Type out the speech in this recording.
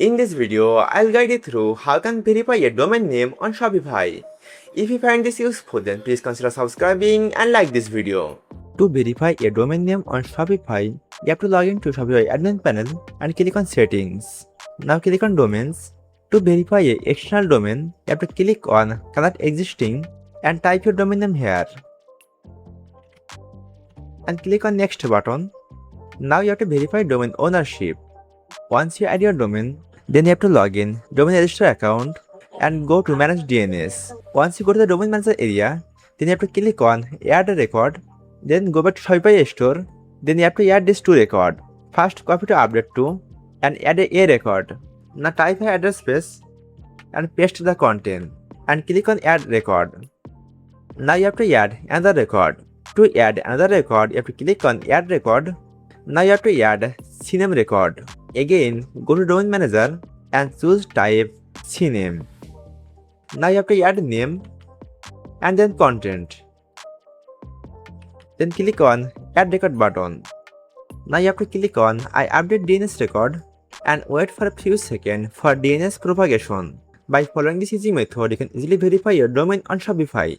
In this video, I'll guide you through how you can verify a domain name on Shopify. If you find this useful, then please consider subscribing and like this video. To verify a domain name on Shopify, you have to log into Shopify admin panel and click on settings. Now click on domains. To verify a external domain, you have to click on connect existing and type your domain name here. And click on next button. Now you have to verify domain ownership. Once you add your domain, then you have to log in domain register account and go to manage DNS. Once you go to the domain manager area, then you have to click on add a record, then go back to Shopify store, then you have to add this to record. First copy to update to and add a record. Now type your address space and paste the content and click on add record. Now you have to add another record. To add another record, you have to click on add record. Now you have to add CNAME record. Again, go to domain manager and choose type CNAME. Now you have to add name and then content. Then click on add record button. Now you have to click on I update DNS record and wait for a few seconds for DNS propagation. By following this easy method, you can easily verify your domain on Shopify.